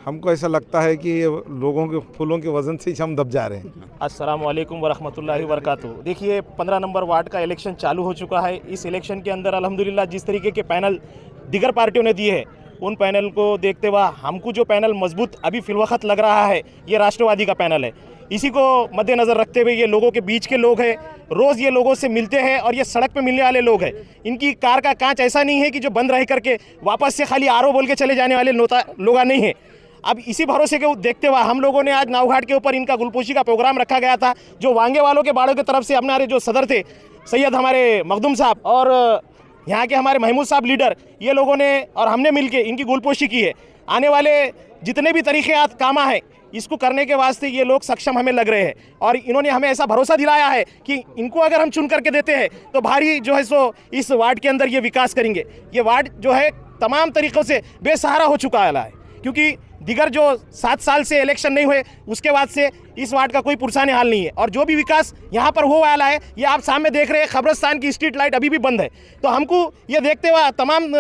हमको ऐसा लगता है कि लोगों के फूलों के वजन से ही हम दब जा रहे हैं। अस्सलाम वालेकुम वरहमतुल्लाहि वबरकातुहू। देखिए 15 नंबर वार्ड का इलेक्शन चालू हो चुका है। इस इलेक्शन के अंदर अल्हम्दुलिल्लाह जिस तरीके के पैनल दिगर पार्टियों ने दिए हैं, उन पैनल को देखते हुए हमको जो पैनल मजबूत अभी फिलवक्त लग रहा है ये राष्ट्रवादी का पैनल है। इसी को मद्देनज़र रखते हुए ये लोगों के बीच के लोग हैं, रोज़ ये लोगों से मिलते हैं और ये सड़क पे मिलने वाले लोग हैं। इनकी कार का कांच ऐसा नहीं है कि जो बंद रह करके वापस से खाली आरो बोल के चले जाने वाले लोग नहीं हैं। अब इसी भरोसे के देखते हुए हम लोगों ने आज नावघाट के ऊपर इनका गुलपोशी का प्रोग्राम रखा गया था। जो वांगे वालों के बाड़ों की तरफ से हमारे जो सदर थे सैयद हमारे मखदूम साहब और यहाँ के हमारे महमूद साहब लीडर, ये लोगों ने और हमने मिलके इनकी गुलपोशी की है। आने वाले जितने भी तरीक़ात कामा है इसको करने के वास्ते ये लोग सक्षम हमें लग रहे हैं और इन्होंने हमें ऐसा भरोसा दिलाया है कि इनको अगर हम चुन करके देते हैं तो भारी जो है सो इस वार्ड के अंदर ये विकास करेंगे। ये वार्ड जो है तमाम तरीक़ों से बेसहारा हो चुका है, क्योंकि दिगर जो 7 साल से इलेक्शन नहीं हुए उसके बाद से इस वार्ड का कोई पुरसाने हाल नहीं है। और जो भी विकास यहाँ पर हो वाला है ये आप सामने देख रहे हैं। खबरस्तान की स्ट्रीट लाइट अभी भी बंद है। तो हमको ये देखते हुए तमाम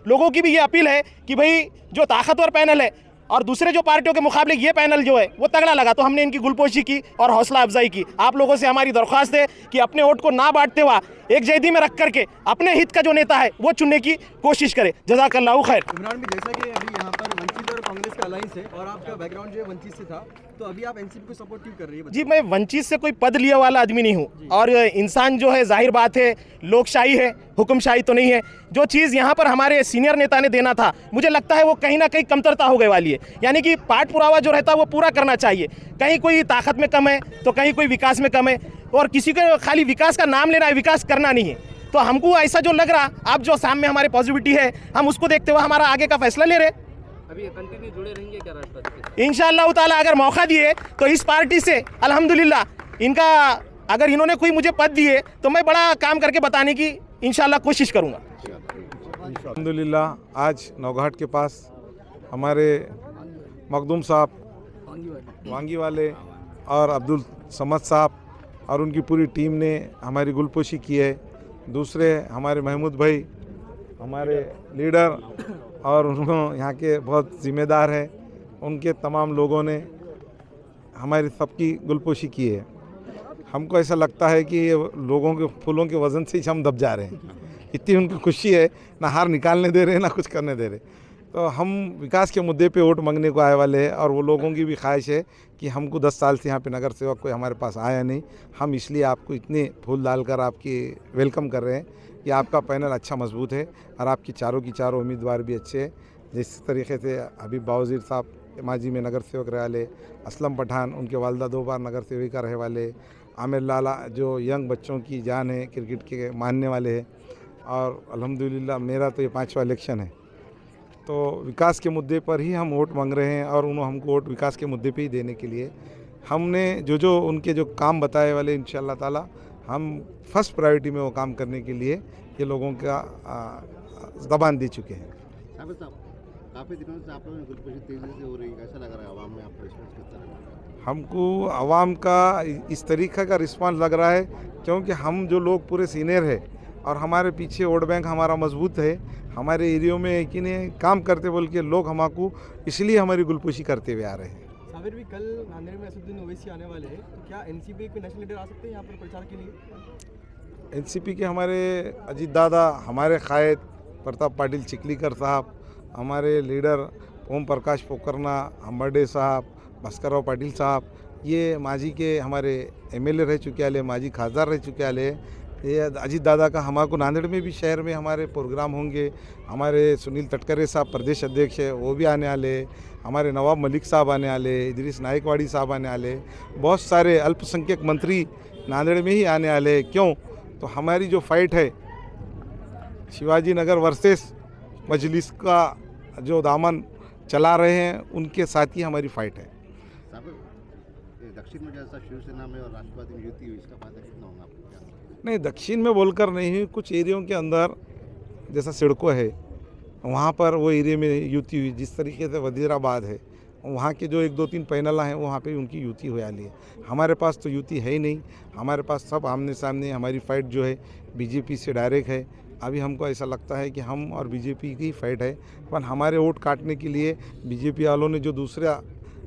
लोगों की भी ये अपील है कि भाई जो ताकतवर पैनल है और दूसरे जो पार्टियों के मुकाबले ये पैनल जो है वो तगड़ा लगा, तो हमने इनकी गुलपोशी की और हौसला अफजाई की। आप लोगों से हमारी दरख्वास्त है कि अपने वोट को ना बांटते हुआ एक जैदी में रख करके अपने हित का जो नेता है वो चुनने की कोशिश करें। जज़ाकल्लाहु खैर। इमरान भी जैसा कि अभी यहाँ पर वंचित और कांग्रेस का अलायंस है और आपका बैकग्राउंड जो है वंचित से था, तो अभी आप एनसीपी को सपोर्ट क्यों कर रही है? जी, मैं वंचित से कोई पद लिया वाला आदमी नहीं हूँ और इंसान जो है जाहिर बात है लोकशाही है, हुक्मशाही तो नहीं है। जो चीज़ यहाँ पर हमारे सीनियर नेता ने देना था मुझे लगता है वो कहीं ना कहीं कमतरता हो गई वाली है। यानी कि पाठ पुरावा जो रहता है वो पूरा करना चाहिए। कहीं कोई ताकत में कम है तो कहीं कोई विकास में कम है और किसी को खाली विकास का नाम लेना है, विकास करना नहीं है। तो हमको ऐसा जो लग रहा, आप जो सामने हमारे पॉजिटिविटी है हम उसको देखते हुए हमारा आगे का फैसला ले रहे। अभी कंटिन्यू जुड़े रहेंगे क्या राष्ट्रपति? इंशाअल्लाह ताला अगर मौका दिए तो इस पार्टी से अल्हम्दुलिल्लाह इनका अगर इन्होंने कोई मुझे पद दिए तो मैं बड़ा काम करके बताने की इंशाअल्लाह कोशिश करूँगा। अल्हम्दुलिल्लाह आज नौघाट के पास हमारे मखदूम साहब वांगी वाले और अब्दुल समद साहब और उनकी पूरी टीम ने हमारी गुलपोशी की है। दूसरे हमारे महमूद भाई हमारे लीडर और उन्होंने यहाँ के बहुत ज़िम्मेदार हैं, उनके तमाम लोगों ने हमारी सबकी गुलपोशी की है। हमको ऐसा लगता है कि ये लोगों के फूलों के वज़न से ही हम दब जा रहे हैं। इतनी उनको खुशी है, ना हार निकालने दे रहे ना कुछ करने दे रहे। तो हम विकास के मुद्दे पे वोट मांगने को आए वाले हैं और वो लोगों की भी ख्वाहिश है कि हमको 10 साल से यहाँ पे नगर सेवक कोई हमारे पास आया नहीं। हम इसलिए आपको इतने फूल डालकर आपकी वेलकम कर रहे हैं कि आपका पैनल अच्छा मजबूत है और आपकी चारों की चारों उम्मीदवार भी अच्छे हैं। जिस तरीके से हबीब बावज़ीर साहब माजी में नगर सेवक रहे वाले, असलम पठान उनके वालदा 2 बार नगर सेविका रहे वाले, आमिर लाला जो यंग बच्चों की जान है, क्रिकेट के मानने वाले हैं और अल्हम्दुलिल्लाह मेरा तो ये 5वां इलेक्शन है। तो विकास के मुद्दे पर ही हम वोट मांग रहे हैं और उन्होंने हमको वोट विकास के मुद्दे पे ही देने के लिए हमने जो उनके जो काम बताए वाले इंशाअल्लाह ताला हम फर्स्ट प्रायोरिटी में वो काम करने के लिए ये लोगों का ज़बान दे चुके हैं। काफ़ी दिनों से आप लोगों की गुलपोशी तेज़ी से हो रही है, कैसा लग रहा है आवाम में आपका रिस्पॉन्स किस तरह का? हमको आवाम का इस तरीक़े का रिस्पांस लग रहा है क्योंकि हम जो लोग पूरे सीनियर है और हमारे पीछे वोट बैंक हमारा मजबूत है। हमारे एरियो में एक ही काम करते बोल के लोग हमको इसलिए हमारी गुलपोशी करते हुए आ रहे हैं। साबिर भी कल नांदेड़ में असदुद्दीन ओवैसी आने वाले हैं, तो क्या एनसीपी के नेशनल लीडर आ सकते हैं यहाँ पर प्रचार के लिए? एनसीपी के हमारे अजीत दादा, हमारे कायद प्रताप पाटिल चिखलीकर साहब, हमारे लीडर ओम प्रकाश पोकरना, हम्बर्डे साहब, भास्कर पाटिल साहब, ये माजी के हमारे एमएलए रह चुके वाले, माजी खासदार रह चुके वाले। ये अजीत दादा का हमारे नांदेड़ में भी शहर में हमारे प्रोग्राम होंगे। हमारे सुनील तटकरे साहब प्रदेश अध्यक्ष है वो भी आने वाले, हमारे नवाब मलिक साहब आने वाले, इदरीस नायकवाड़ी साहब आने वाले, बहुत सारे अल्पसंख्यक मंत्री नांदेड़ में ही आने वाले। क्यों? तो हमारी जो फाइट है शिवाजी नगर वर्सेस मजलिस का जो दामन चला रहे हैं उनके साथ ही हमारी फाइट है। दक्षिण में जैसा शिवसेना में और राष्ट्रवादी में युति हुई, इसका फायदा कितना होगा आपको? नहीं, दक्षिण में बोलकर नहीं हुई, कुछ एरियो के अंदर जैसा सिडको है वहाँ पर वो एरिया में युति हुई। जिस तरीके से वजीराबाद है वहाँ के जो 1-2-3 पैनल हैं वहाँ पे उनकी युति हो वाली है। हमारे पास तो युति है ही नहीं। हमारे पास सब आमने सामने, हमारी फाइट जो है बीजेपी से डायरेक्ट है। अभी हमको ऐसा लगता है कि हम और बीजेपी की फाइट है, पर हमारे वोट काटने के लिए बीजेपी वालों ने जो दूसरा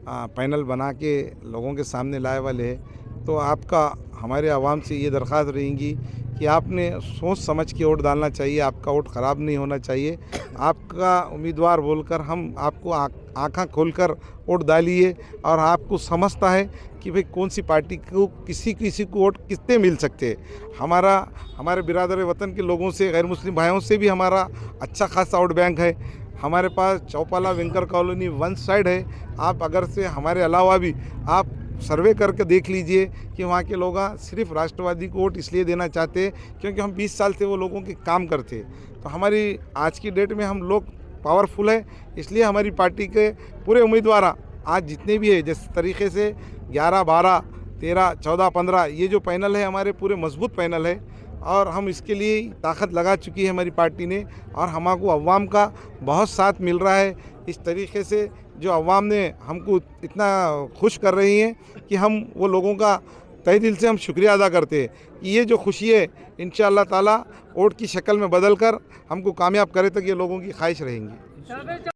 पैनल बना के लोगों के सामने लाए वाले हैं, तो आपका हमारे आवाम से ये दरख्वास्त रहेंगी कि आपने सोच समझ के वोट डालना चाहिए, आपका वोट ख़राब नहीं होना चाहिए। आपका उम्मीदवार बोलकर हम आपको आँखें खोलकर वोट डालिए, और आपको समझता है कि भाई कौन सी पार्टी को किसी को वोट कितने मिल सकते हैं। हमारे बिरादर वतन के लोगों से, गैर मुस्लिम भाइयों से भी हमारा अच्छा खासा वोट बैंक है। हमारे पास Chaupala Wenkar colony one side है। आप अगर से हमारे अलावा भी आप सर्वे करके देख लीजिए कि वहाँ के लोग सिर्फ राष्ट्रवादी को वोट इसलिए देना चाहते हैं क्योंकि हम 20 साल से वो लोगों के काम करते। तो हमारी आज की डेट में हम लोग पावरफुल है, इसलिए हमारी पार्टी के पूरे उम्मीदवार आज जितने भी है, जिस तरीके से 11, 12, 13, 14, 15 ये जो पैनल है हमारे पूरे मजबूत पैनल है, और हम इसके लिए ताकत लगा चुकी है हमारी पार्टी ने, और हमको अवाम का बहुत साथ मिल रहा है। इस तरीके से जो अवाम ने हमको इतना खुश कर रही हैं कि हम वो लोगों का तहे दिल से हम शुक्रिया अदा करते हैं कि ये जो खुशी है इंशाअल्लाह ताला वोट की शक्ल में बदल कर हमको कामयाब करे तक ये लोगों की ख्वाहिश रहेंगी।